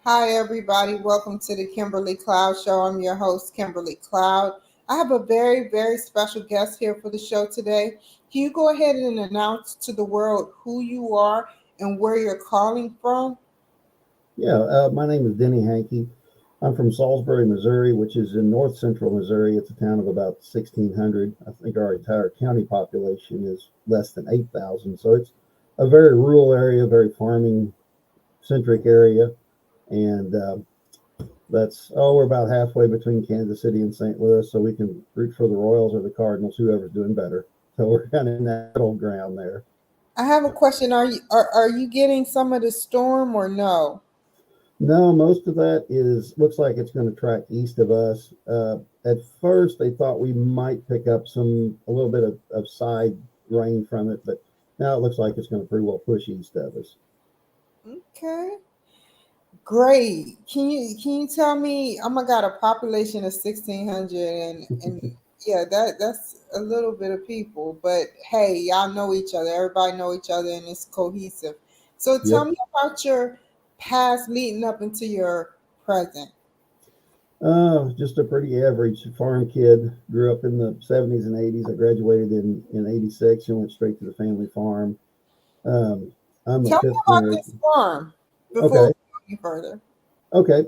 Hi, everybody. Welcome to the Kimberly Cloud Show. I'm your host, Kimberly Cloud. I have a very, very special guest here for the show today. Can you go ahead and announce to the world who you are and where you're calling from? My name is Denny Henke. I'm from Salisbury, Missouri, which is in north central Missouri. It's a town of about 1,600. I think our entire county population is less than 8,000. So it's a very rural area, very farming centric area. And we're about halfway between Kansas City and St. Louis. So we can root for the Royals or the Cardinals, whoever's doing better. So we're kind of in that middle ground there. I have a question. Are you getting some of the storm or no? No, most of that looks like it's going to track east of us. At first, they thought we might pick up a little bit of side rain from it, but now it looks like it's going to pretty well push east of us. Okay. Great. Can you tell me? Oh my God, a population of 1,600 and yeah, that's a little bit of people. But hey, y'all know each other. Everybody know each other, and it's cohesive. So tell Yep. me about your past leading up into your present. Just a pretty average farm kid. Grew up in the 70s and 80s. I graduated in 86 and went straight to the family farm. Um, I'm a Tell me fifth about this generation. farm before we Okay. go any further. Okay.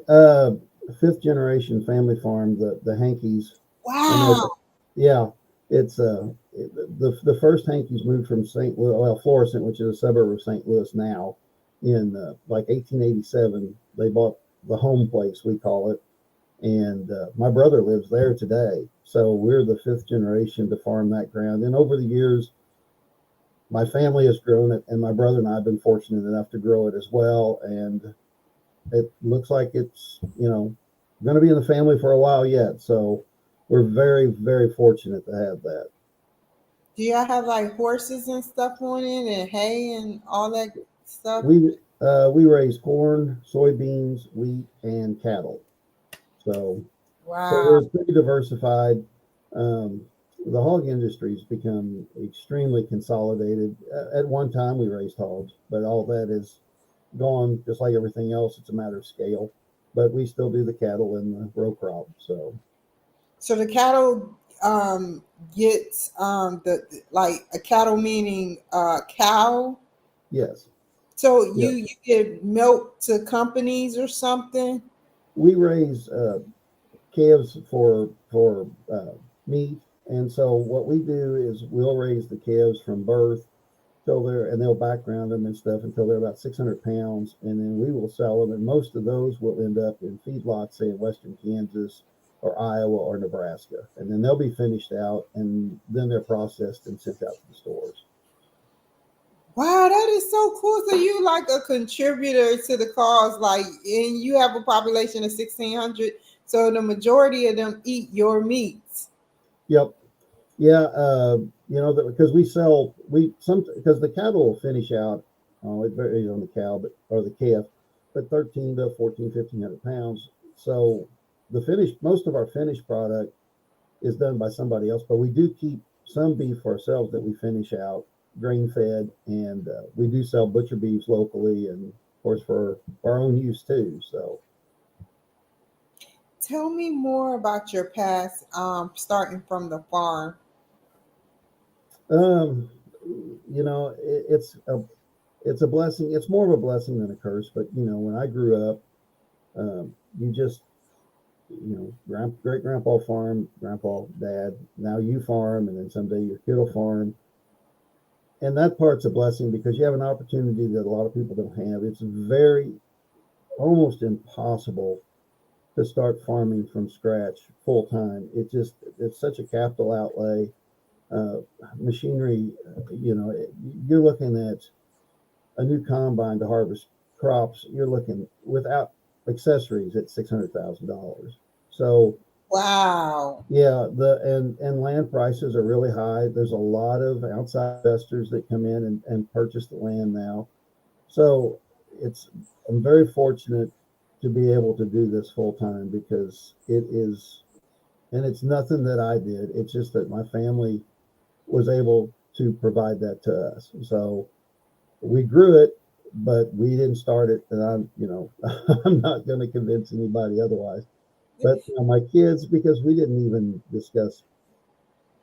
Fifth generation family farm, the Hankies. And Wow. yeah, it's the first Hankies moved from St. Louis, well, Florissant, which is a suburb of St. Louis now, in like 1887. They bought the home place, we call it, and my brother lives there today. So we're the fifth generation to farm that ground. And over the years, my family has grown it, and my brother and I have been fortunate enough to grow it as well. And it looks like it's going to be in the family for a while yet. So we're very, very fortunate to have that. Do y'all have like horses and stuff on it and hay and all that stuff? We raise corn, soybeans, wheat, and cattle. So Wow. we're pretty diversified. Um, the hog industry has become extremely consolidated. At one time, we raised hogs, but all that is gone. Just like everything else, it's a matter of scale. But we still do the cattle and the row crop. So So the cattle gets the like a cattle meaning cow. yes, So you yes, you give milk to companies or something. we raise calves for meat. And so what we do is we'll raise the calves from birth till they'll background them and stuff until they're about 600 pounds, and then we will sell them. And most of those will end up in feedlots, say in western Kansas or Iowa or Nebraska, and then they'll be finished out, and then they're processed and sent out to the stores. Wow, that is so cool. So you like a contributor to the cause, like, and you have a population of 1,600. So the majority of them eat your meats. Yep. Yeah. Because because the cattle will finish out. Oh, it varies on the cow, but or the calf, but 13 to 14, 1,500 pounds. So most of our finished product is done by somebody else, but we do keep some beef for ourselves that we finish out grain fed, and we do sell butcher beefs locally, and of course for our own use too. So, Tell me more about your past, starting from the farm. um, it's a blessing. It's more of a blessing than a curse. But when I grew up, you just great grandpa farm, grandpa, dad. Now you farm, and then someday your kid will farm. And that part's a blessing because you have an opportunity that a lot of people don't have. It's very almost impossible to start farming from scratch full time. It's such a capital outlay. Uh, Machinery, you're looking at a new combine to harvest crops. You're looking without accessories at $600,000. So Wow. yeah, and land prices are really high. There's a lot of outside investors that come in and purchase the land now. So it's I'm very fortunate to be able to do this full time because it's nothing that I did. It's just that my family was able to provide that to us. So we grew it. but we didn't start it, and I'm, I'm not going to convince anybody otherwise. But my kids, because we didn't even discuss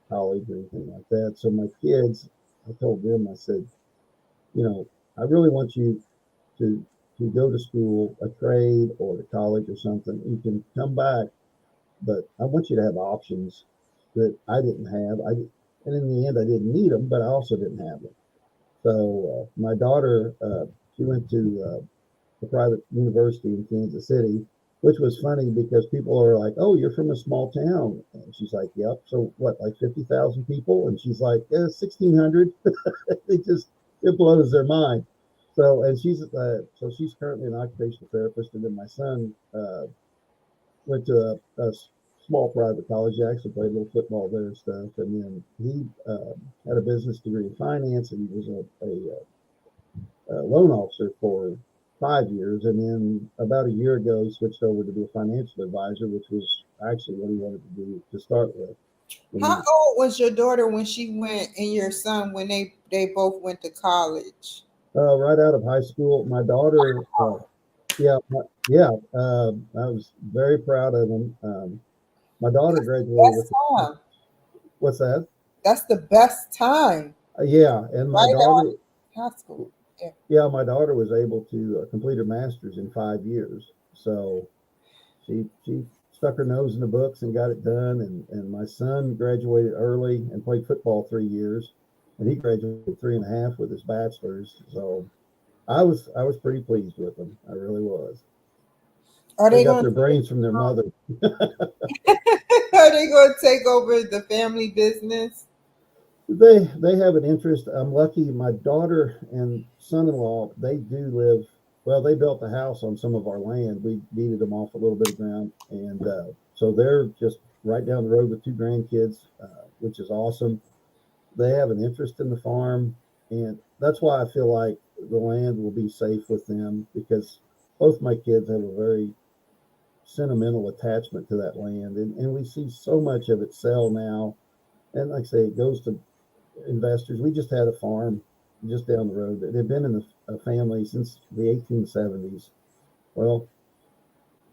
college or anything like that. So my kids, I told them, I said, you know, I really want you to go to school, a trade or to college or something. You can come back, but I want you to have options that I didn't have. And in the end, I didn't need them, but I also didn't have them. So my daughter, she went to a private university in Kansas City, which was funny because people are like, "Oh, you're from a small town," and she's like, "Yep." So what, like 50,000 people? And she's like, "Yeah, 1,600." It blows their mind. So and she's currently an occupational therapist, and then my son went to a small private college. He actually played a little football there and stuff, and then he had a business degree in finance, and he was a loan officer for 5 years, and then about a year ago he switched over to be a financial advisor, which was actually what he wanted to do to start with. When he How was old was your daughter when she went, and your son when they both went to college? right out of high school, my daughter, yeah, yeah, I was very proud of him. My daughter graduated Best with time. what's that? That's the best time, Yeah, and my right out daughter, of high school. Yeah. yeah, my daughter was able to complete her master's in 5 years. So she stuck her nose in the books and got it done. And my son graduated early and played football 3 years, and he graduated 3.5 with his bachelor's. So I was pretty pleased with them. I really was. Are They they got going? their brains from their mother. Are they going to take over the family business? They have an interest. I'm lucky. My daughter and son-in-law, they do live. Well, they built a house on some of our land. We deeded them off a little bit of ground, and so they're just right down the road with two grandkids, which is awesome. They have an interest in the farm, and that's why I feel like the land will be safe with them because both my kids have a very sentimental attachment to that land, and we see so much of it sell now. And like I say, it goes to investors. We just had a farm just down the road that had been in a family since the 1870s. Well,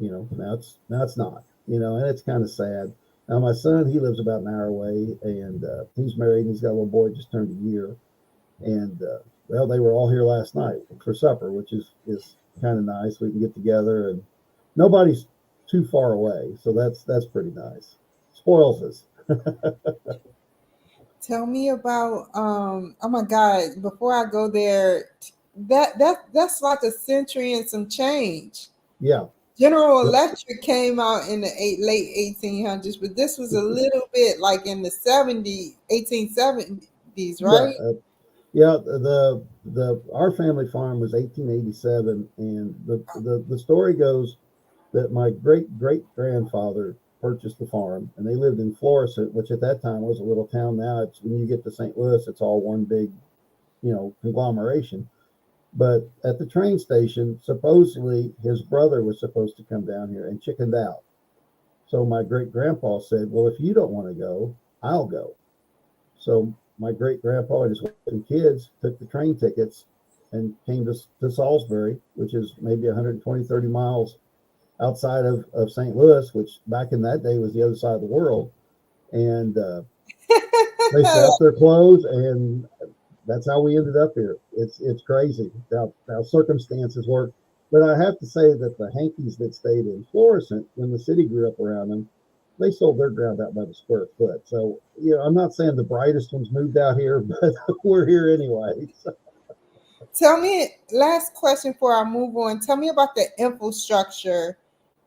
now it's not. And it's kind of sad. Now my son, he lives about an hour away, and he's married. And he's got a little boy just turned a year, and well, they were all here last night for supper, which is kind of nice. We can get together, and nobody's too far away, so that's pretty nice. Spoils us. Tell me about oh my God, before I go there, that's like a century and some change. Yeah. General Yep. Electric came out in the late 1800s, but this was a little bit like in the 70s, 1870s, Yeah. right? Yeah, the our family farm was 1887, and the story goes that my great great grandfather purchased the farm, and they lived in Florissant, which at that time was a little town. Now it's when you get to St. Louis, it's all one big conglomeration. But at the train station, supposedly his brother was supposed to come down here and chickened out. So my great grandpa said, "Well, if you don't want to go, I'll go." So my great grandpa and his wife and kids took the train tickets and came to Salisbury, which is maybe 120, 30 miles outside of St. Louis, which back in that day was the other side of the world. And they set up their clothes, and that's how we ended up here. It's crazy how circumstances work. But I have to say that the Hankies that stayed in Florissant, when the city grew up around them, they sold their ground out by the square foot. So, I'm not saying the brightest ones moved out here, but we're here anyway. So, Tell me, last question before I move on. Tell me about the infrastructure,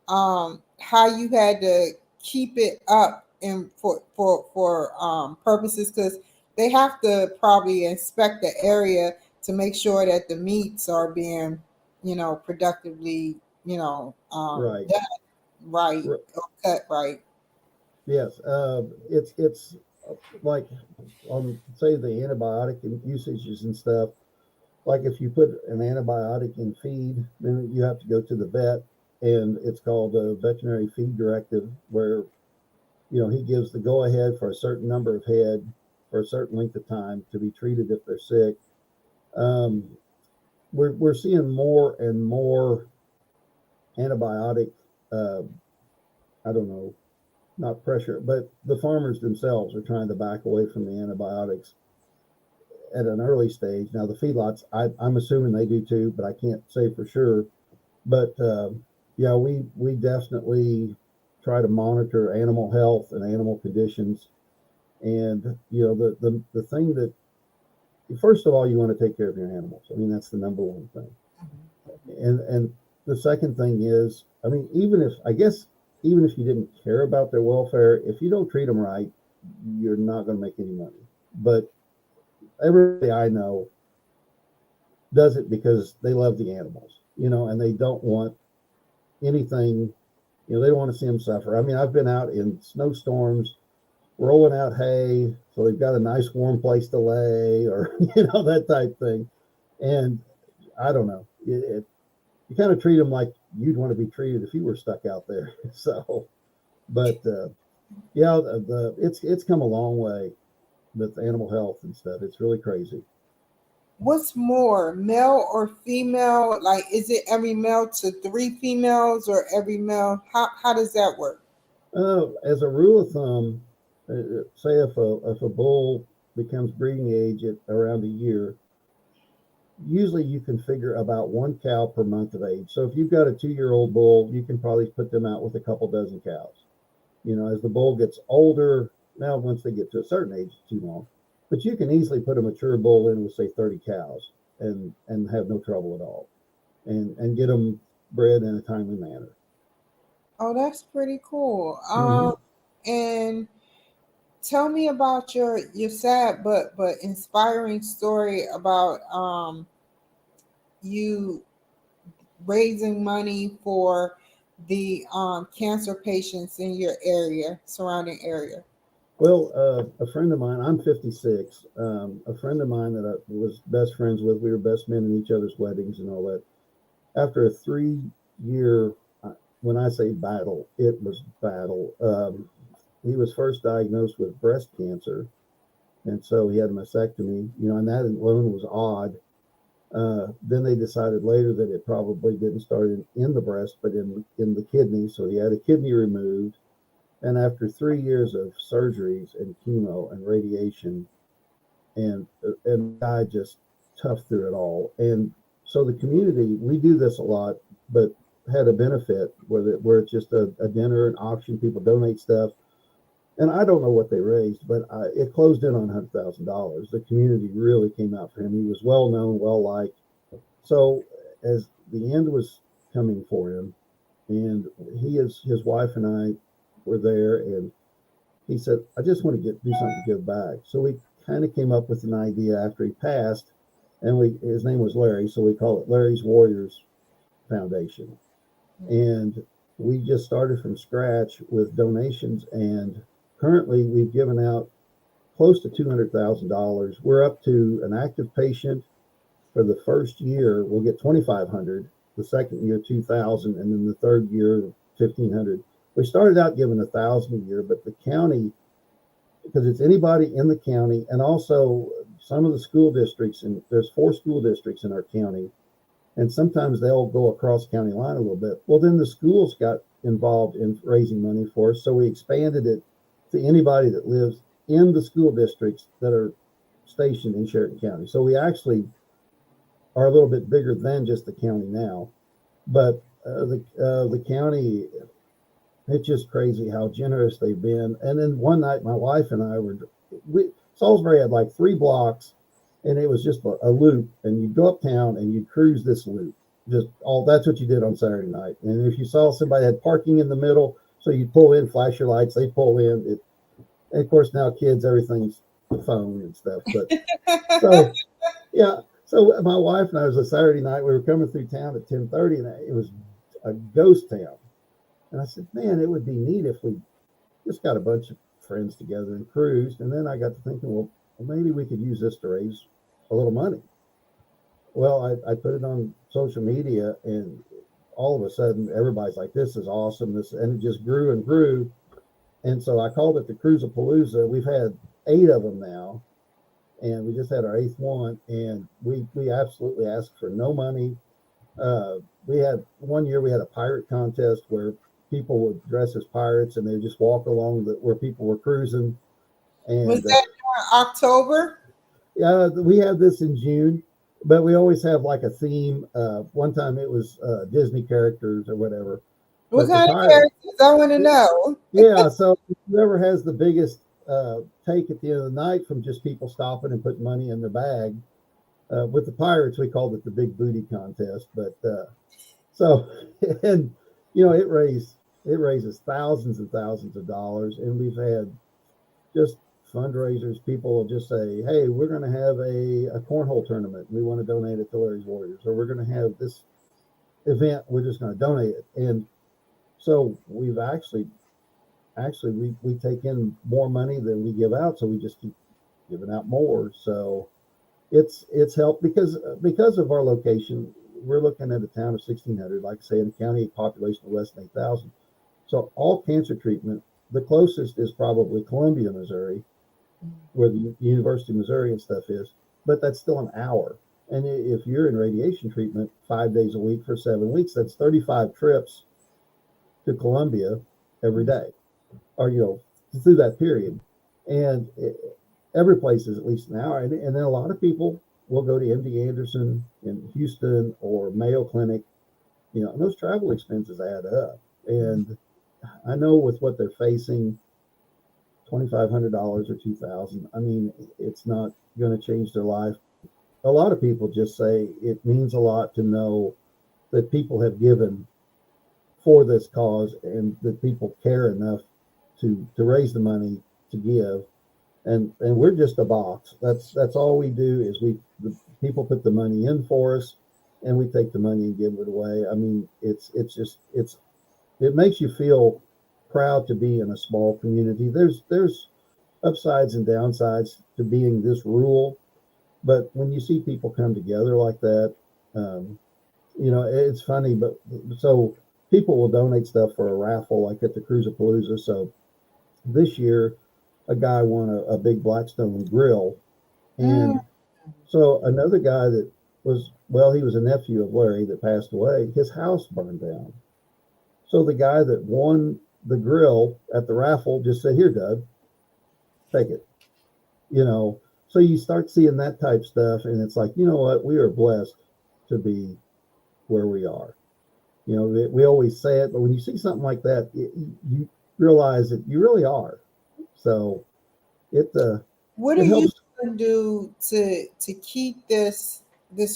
how you had to keep it up and for purposes, because they have to probably inspect the area to make sure that the meats are being, productively, right. done right R- or cut right. yes. It's like on, say, the antibiotic and usages and stuff. Like if you put an antibiotic in feed, then you have to go to the vet, and it's called a veterinary feed directive, where he gives the go ahead for a certain number of head for a certain length of time to be treated if they're sick. Um, we're seeing more and more antibiotic. Uh, I don't know, not pressure, but the farmers themselves are trying to back away from the antibiotics at an early stage. Now the feedlots, I'm assuming they do too, but I can't say for sure. But yeah, we definitely try to monitor animal health and animal conditions. And the thing that, first of all, you want to take care of your animals. I mean, that's the number one thing. And the second thing is, I mean, even if you didn't care about their welfare, if you don't treat them right, you're not going to make any money. But everybody I know does it because they love the animals, and they don't want anything, they don't want to see them suffer. I mean, I've been out in snowstorms rolling out hay, so they've got a nice warm place to lay, or that type thing. And I don't know, you kind of treat them like you'd want to be treated if you were stuck out there. So, but yeah, it's come a long way with animal health and stuff. It's really crazy. What's more, male or female? Like, is it every male to 3 females, or every male? How does that work? As a rule of thumb, say if a bull becomes breeding age at around a year, usually you can figure about one cow per month of age. So if you've got a 2-year-old bull, you can probably put them out with a couple dozen cows. As the bull gets older, now once they get to a certain age, it's too long. But you can easily put a mature bull in with say 30 cows and have no trouble at all, and get them bred in a timely manner. Oh, that's pretty cool. Mm-hmm. And tell me about your sad but inspiring story about you raising money for the cancer patients in your area, surrounding area. Well, a friend of mine, I'm 56. A friend of mine that I was best friends with, we were best men in each other's weddings and all that. After a 3-year, when I say battle, it was battle. He was first diagnosed with breast cancer, and so he had a mastectomy. And that alone was odd. Then they decided later that it probably didn't start in the breast, but in the kidney. So he had a kidney removed. And after 3 years of surgeries and chemo and radiation, and the guy just tough through it all. And so the community, we do this a lot, but had a benefit where it's just a dinner, an auction, people donate stuff. And I don't know what they raised, but it closed in on $100,000. The community really came out for him. He was well known, well liked. So as the end was coming for him, and his wife and I were there, and he said, I just want to do something to give back. So we kind of came up with an idea after he passed, and his name was Larry, so we call it Larry's Warriors Foundation. And we just started from scratch with donations, and currently we've given out close to $200,000. We're up to an active patient for the first year, we'll get 2,500, the second year 2,000, and then the third year 1,500. We started out giving 1,000 a year, but the county, because it's anybody in the county, and also some of the school districts, and there's 4 school districts in our county, and sometimes they'll go across county line a little bit. Well, then the schools got involved in raising money for us, so we expanded it to anybody that lives in the school districts that are stationed in Sheridan County. So we actually are a little bit bigger than just the county now. But the county, it's just crazy how generous they've been. And then one night, my wife and I Salisbury had like 3 blocks, and it was just a loop. And you'd go uptown and you'd cruise this loop. That's what you did on Saturday night. And if you saw somebody had parking in the middle, so you pull in, flash your lights, they pull in. And of course, now kids, everything's phone and stuff. But so, yeah. So my wife and I, it was a Saturday night. We were coming through town at 10:30, and it was a ghost town. And I said, man, it would be neat if we just got a bunch of friends together and cruised. And then I got to thinking, well, maybe we could use this to raise a little money. Well, I put it on social media, and all of a sudden, everybody's like, this is awesome. And it just grew and grew. And so I called it the Cruisapalooza. We've had 8 of them now. and we just had our eighth one, and we absolutely asked for no money. We had one year we had a pirate contest where people would dress as pirates and they just walk along where people were cruising. Was And that during October? yeah, we have this in June, but we always have like a theme. One time it was Disney characters or whatever, What but the kind of pirate, characters? I want to know. yeah. So whoever has the biggest take at the end of the night from just people stopping and putting money in their bag. With the pirates, we called it the big booty contest. But so, and it raises thousands and thousands of dollars, and we've had just fundraisers. People will just say, "Hey, we're going to have a cornhole tournament. We want to donate it to Larry's Warriors, or we're going to have this event. We're just going to donate it." And so we've actually we take in more money than we give out, so we just keep giving out more. So it's helped because of our location. We're looking at a town of 1,600, like I say, in a county population of less than 8,000. So all cancer treatment, the closest is probably Columbia, Missouri, where the University of Missouri and stuff is, but that's still an hour. And if you're in radiation treatment 5 days a week for 7 weeks, that's 35 trips to Columbia every day, or through that period. And every place is at least an hour. And then a lot of people will go to MD Anderson in Houston or Mayo Clinic, and those travel expenses add up. And I know with what they're facing, $2,500 or $2,000. I mean, it's not going to change their life. A lot of people just say it means a lot to know that people have given for this cause and that people care enough to raise the money to give. And we're just a box. That's all we do is the people put the money in for us, and we take the money and give it away. I mean, it makes you feel proud to be in a small community. There's upsides and downsides to being this rural, but when you see people come together like that, um, it's funny. But so people will donate stuff for a raffle, like at the Cruisapalooza. So this year, a guy won a big Blackstone grill, Mm. and so another guy that he was a nephew of Larry that passed away. His house burned down. So the guy that won the grill at the raffle just said, "Here, Doug, take it." You know, so you start seeing that type stuff, and it's like, you know what, we are blessed to be where we are. We always say it, but when you see something like that, you realize that you really are. So it What are it you helps. going to do to keep this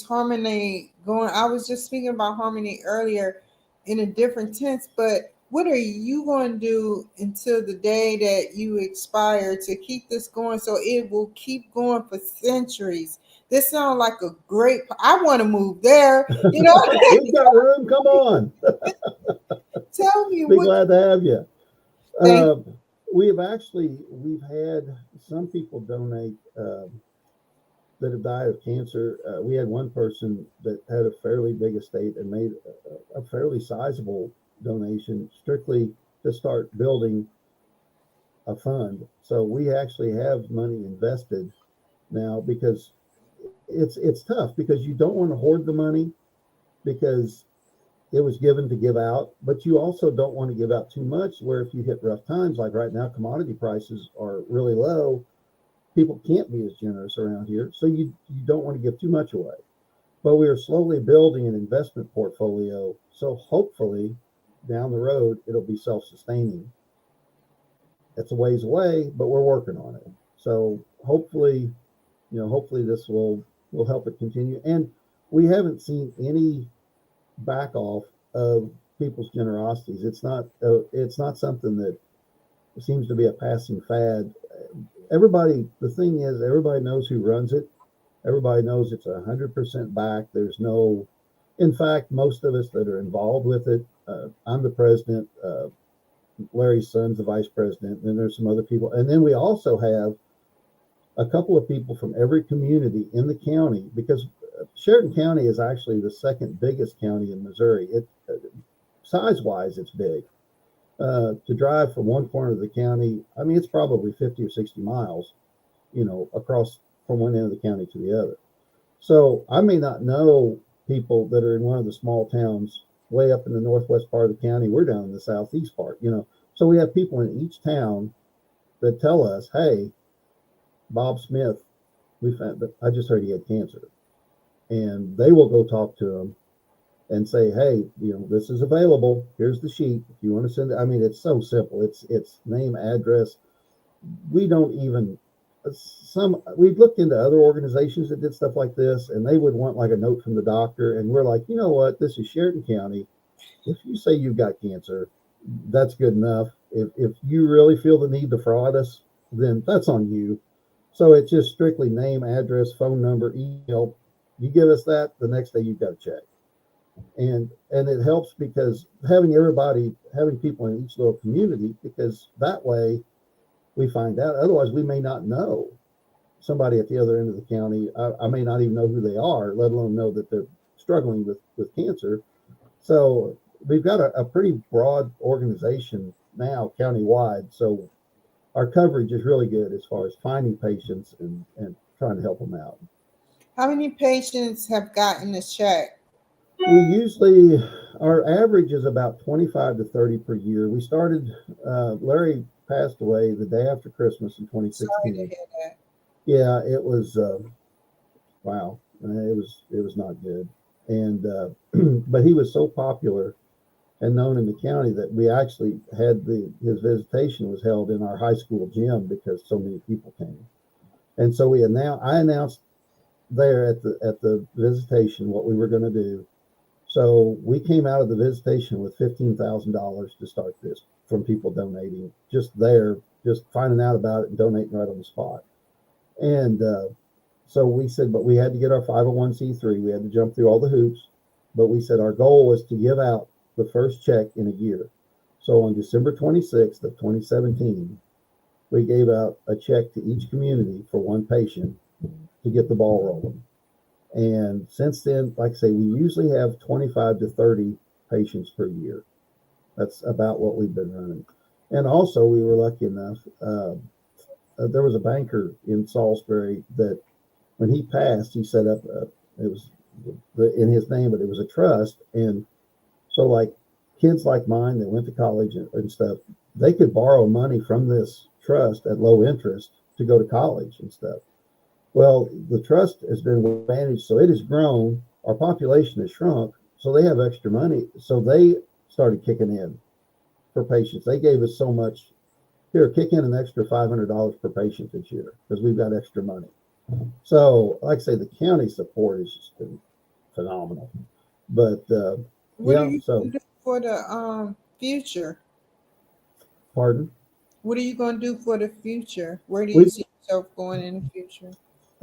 harmony going? I was just speaking about harmony earlier in a different tense, but what are you going to do until the day that you expire to keep this going so it will keep going for centuries? This sounds like a great. I want to move there. We've got room. Come on, Tell me be what. glad to have you. Thank. Uh, we've had some people donate that have died of cancer. We had one person that had a fairly big estate and made a fairly sizable donation strictly to start building a fund. So we actually have money invested now because it's tough because you don't want to hoard the money because it was given to give out, but you also don't want to give out too much where if you hit rough times, like right now, commodity prices are really low. People can't be as generous around here. So you don't want to give too much away. But we are slowly building an investment portfolio. So hopefully down the road, it'll be self-sustaining. It's a ways away, but we're working on it. So hopefully this will help it continue. And we haven't seen any back off of people's generosities. It's not something that seems to be a passing fad. The thing is, everybody knows who runs it. Everybody knows it's 100% back. There's no, in fact, most of us that are involved with it. I'm the president. Larry's son's the vice president. And then there's some other people, and then we also have a couple of people from every community in the county because Sheridan County is actually the second biggest county in Missouri. Size wise, it's big. To drive from one corner of the county, I mean, it's probably 50 or 60 miles, across from one end of the county to the other. So I may not know people that are in one of the small towns way up in the northwest part of the county. We're down in the southeast part, So we have people in each town that tell us, hey, Bob Smith, we found, but I just heard he had cancer. And they will go talk to him and say, hey, this is available. Here's the sheet. If you want to send it. I mean, it's so simple. It's name, address. We don't even we've looked into other organizations that did stuff like this, and they would want like a note from the doctor. And we're like, you know what? This is Sheridan County. If you say you've got cancer, that's good enough. If you really feel the need to fraud us, then that's on you. So it's just strictly name, address, phone number, email. You give us that, the next day you've got a check. And it helps because having people in each little community, because that way we find out. Otherwise, we may not know somebody at the other end of the county. I may not even know who they are, let alone know that they're struggling with cancer. So we've got a pretty broad organization now countywide. So our coverage is really good as far as finding patients and trying to help them out. How many patients have gotten a check? We usually, our average is about 25 to 30 per year. We started, Larry passed away the day after Christmas in 2016. Sorry to hear that. Yeah, it was, wow. It was not good. And, but he was so popular and known in the county that we actually had his visitation was held in our high school gym because so many people came. And so I announced there at the visitation what we were going to do. So we came out of the visitation with $15,000 to start this from people donating, just finding out about it and donating right on the spot. And so we said, but we had to get our 501c3. We had to jump through all the hoops. But we said our goal was to give out the first check in a year. So on December 26th of 2017, we gave out a check to each community for one patient to get the ball rolling. And since then, like I say, we usually have 25 to 30 patients per year. That's about what we've been running. And also, we were lucky enough, there was a banker in Salisbury that when he passed, he set up, it was in his name, but it was a trust. And so like kids like mine that went to college and stuff, they could borrow money from this trust at low interest to go to college and stuff. Well, the trust has been managed, so it has grown. Our population has shrunk, so they have extra money. So they started kicking in for patients. They gave us so much. Here, kick in an extra $500 per patient this year because we've got extra money. So, like I say, the county support has just been phenomenal. But what are you going to do for the future? Pardon? What are you going to do for the future? Where do you see yourself going in the future?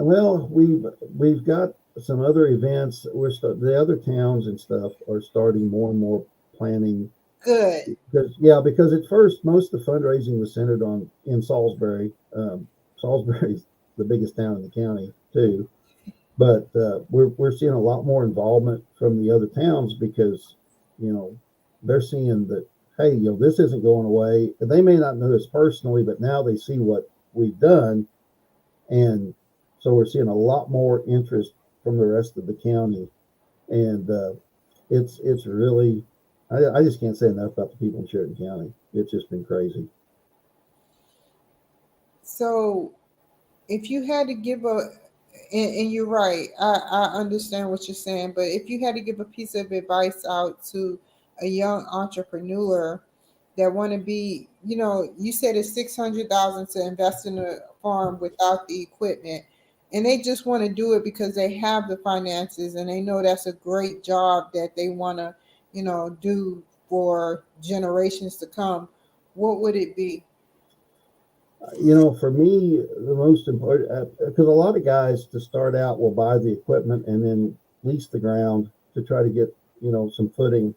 Well, we've got some other events. The other towns and stuff are starting more and more planning. Good. Because at first most of the fundraising was centered in Salisbury. Salisbury's the biggest town in the county too, but we're seeing a lot more involvement from the other towns because they're seeing that, hey, this isn't going away. They may not know us personally, but now they see what we've done, and so we're seeing a lot more interest from the rest of the county, and it's really, I just can't say enough about the people in Sheridan County. It's just been crazy. So if you had to give and you're right, I understand what you're saying, but if you had to give a piece of advice out to a young entrepreneur that want to be, you said it's $600,000 to invest in a farm without the equipment, and they just want to do it because they have the finances and they know that's a great job that they want to, do for generations to come, what would it be? For me, the most important, because a lot of guys to start out will buy the equipment and then lease the ground to try to get, some footing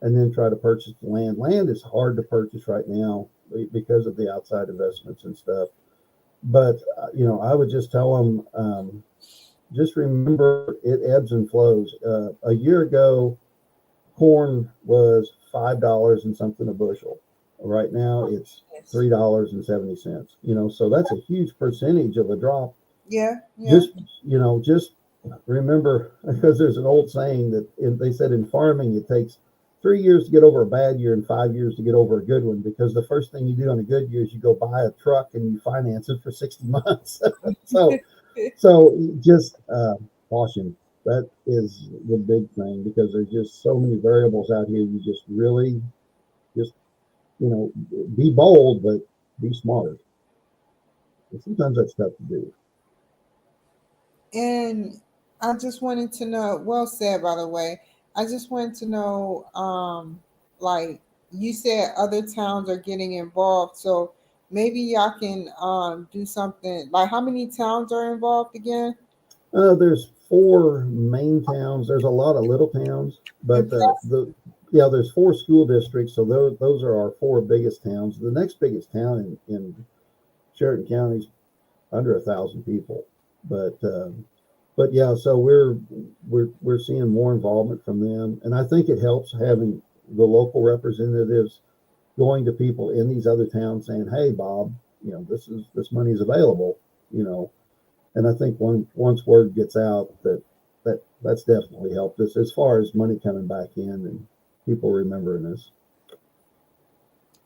and then try to purchase the land. Land is hard to purchase right now because of the outside investments and stuff. But, I would just tell them, just remember it ebbs and flows. A year ago, corn was $5 and something a bushel. Right now it's $3.70. So that's a huge percentage of a drop Yeah, yeah. Just, just remember, because there's an old saying that they said in farming, it takes 3 years to get over a bad year and 5 years to get over a good one, because the first thing you do on a good year is you go buy a truck and you finance it for 60 months. so so just caution. That is the big thing, because there's just so many variables out here. You just really just, be bold, but be smart. And sometimes that's tough to do. And I just wanted to know, well said, by the way. I just wanted to know, like you said, other towns are getting involved. So maybe y'all can do something. Like, how many towns are involved again? There's four main towns. There's a lot of little towns, but Impressed. yeah, there's four school districts. So those are our four biggest towns. The next biggest town in Sheridan County is under 1,000 people, but yeah, so we're seeing more involvement from them, and I think it helps having the local representatives going to people in these other towns saying, "Hey, Bob, this money is available," you know, and I think once word gets out, that's definitely helped us as far as money coming back in and people remembering us.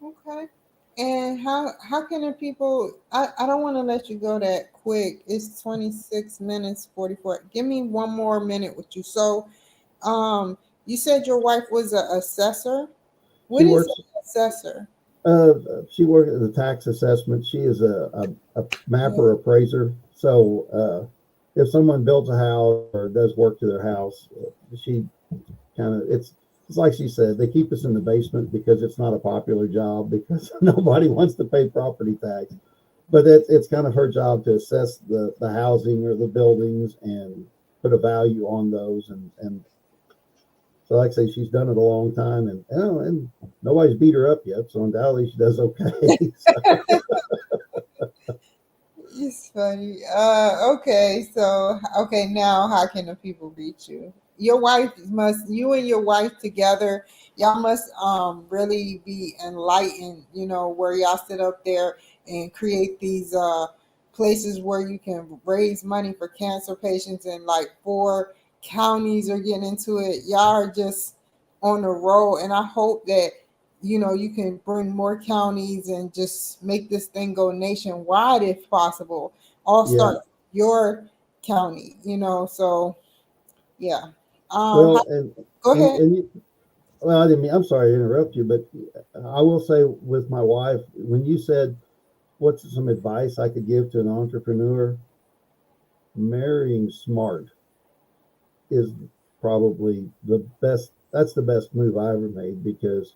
Okay. And how can the people? I don't want to let you go that quick. It's 26 minutes 44. Give me one more minute with you. So, you said your wife was an assessor. She What is an works. assessor? Uh, she worked at the tax assessment. She is a Yeah. mapper appraiser. So if someone builds a house or does work to their house, she kind of it's like she said, they keep us in the basement because it's not a popular job, because nobody wants to pay property tax. But it's kind of her job to assess the housing or the buildings and put a value on those, and so like I say, she's done it a long time, and nobody's beat her up yet, so undoubtedly she does okay. So, It's funny. Okay. So, okay. Now, how can the people reach you? Your wife must. You and your wife together. Y'all must really be enlightened. You know, where y'all sit up there and create these places where you can raise money for cancer patients, and like 4 counties are getting into it. Y'all are just on the roll, and I hope that you can bring more counties and just make this thing go nationwide if possible. All yeah. start your county, so yeah. Well, Go and ahead. and you, well, I didn't mean. I'm sorry to interrupt you, but I will say with my wife, when you said what's some advice I could give to an entrepreneur, marrying smart is probably the best. That's the best move I ever made, because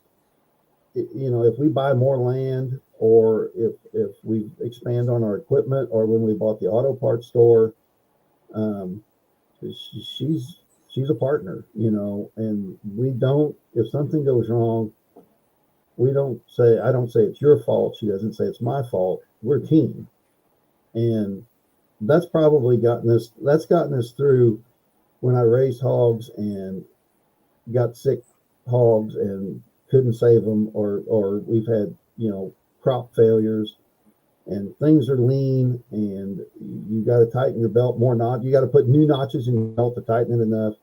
if we buy more land, or if we expand on our equipment, or when we bought the auto parts store, um, she's she's a partner, and we don't. If something goes wrong, we don't say. I don't say it's your fault. She doesn't say it's my fault. We're a team, and that's probably gotten us. That's gotten us through when I raised hogs and got sick hogs and couldn't save them, or we've had crop failures and things are lean, and you got to tighten your belt more. Not you got to put new notches in your belt to tighten it enough.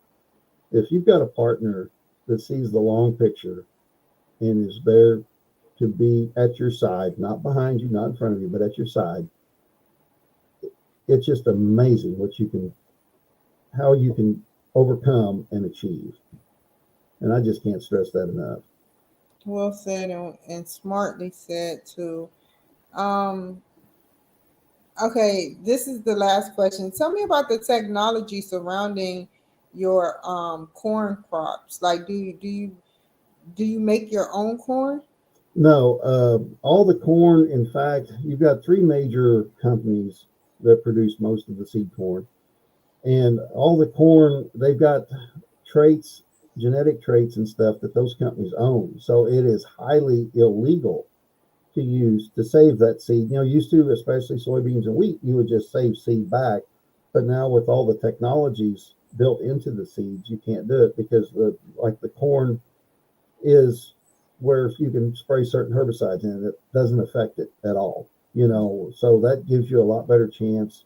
If you've got a partner that sees the long picture and is there to be at your side, not behind you, not in front of you, but at your side, it's just amazing how you can overcome and achieve. And I just can't stress that enough. Well said, and smartly said too. um okay, this is the last question. Tell me about the technology surrounding your corn crops. Like, do you make your own corn? No, all the corn. In fact, you've got three major companies that produce most of the seed corn, and all the corn, they've got traits, genetic traits and stuff that those companies own. So it is highly illegal to use to save that seed. Used to, especially soybeans and wheat, you would just save seed back. But now with all the technologies built into the seeds, you can't do it, because the corn is where you can spray certain herbicides in it, it doesn't affect it at all. So that gives you a lot better chance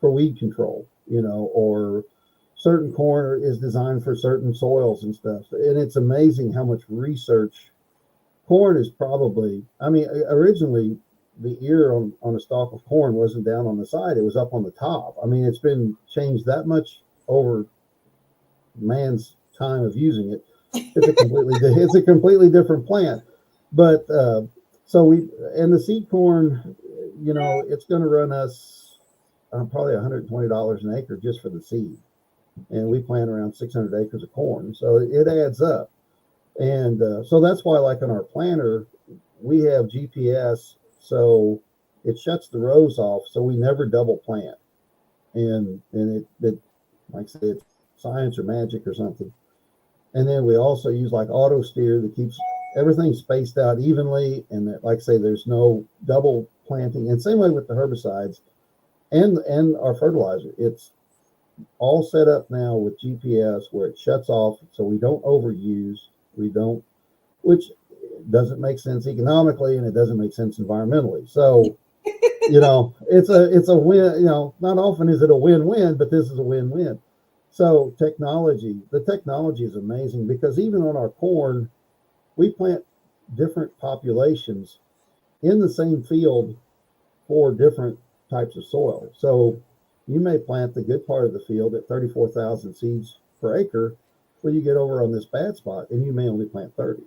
for weed control, or certain corn is designed for certain soils and stuff. And it's amazing how much research corn is probably, I mean, originally the ear on a stalk of corn wasn't down on the side, it was up on the top. I mean, it's been changed that much over man's time of using it. It's a completely different plant. But and the seed corn, it's going to run us probably $120 an acre just for the seed. And we plant around 600 acres of corn. So it adds up. And so that's why, like on our planter, we have GPS. So it shuts the rows off. So we never double plant. And it like I said, it's science or magic or something. And then we also use like auto steer that keeps everything spaced out evenly. And that, like I say, there's no double planting. And same way with the herbicides and our fertilizer. It's all set up now with GPS where it shuts off so we don't overuse. Which doesn't make sense economically and it doesn't make sense environmentally. So, it's a win. Not often is it a win-win, but this is a win-win. So the technology is amazing because even on our corn, we plant different populations in the same field for different types of soil. So you may plant the good part of the field at 34,000 seeds per acre, when you get over on this bad spot and you may only plant 30.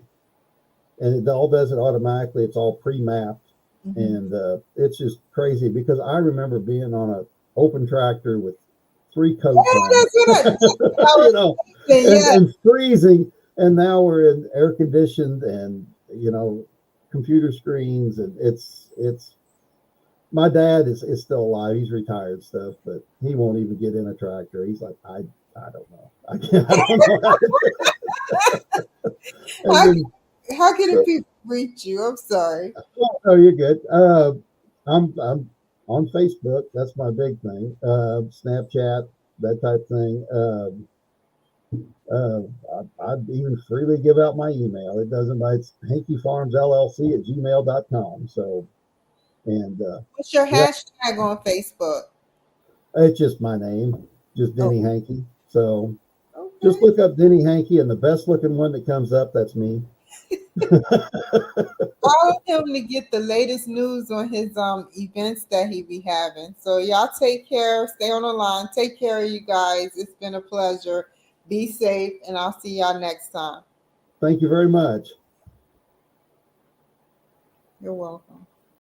And it all does it automatically. It's all pre-mapped. Mm-hmm. And it's just crazy because I remember being on an open tractor with 3 coats on, and freezing. And now we're in air conditioned and, computer screens. And it's my dad is still alive. He's retired and stuff, but he won't even get in a tractor. He's like, I don't know. I don't know how to do it. How can people reach you? I'm sorry. Oh, you're good. I'm on Facebook. That's my big thing. Snapchat, that type thing. I'd even freely give out my email. It doesn't matter. It's Henke Farms LLC at gmail.com. So, and what's your hashtag on Facebook? It's just my name, just Denny Henke. So just look up Denny Henke, and the best looking one that comes up, that's me. Follow him to get the latest news on his events that he be having. So y'all take care, stay on the line, take care of you guys. It's been a pleasure. Be safe, and I'll see y'all next time. Thank you very much. You're welcome.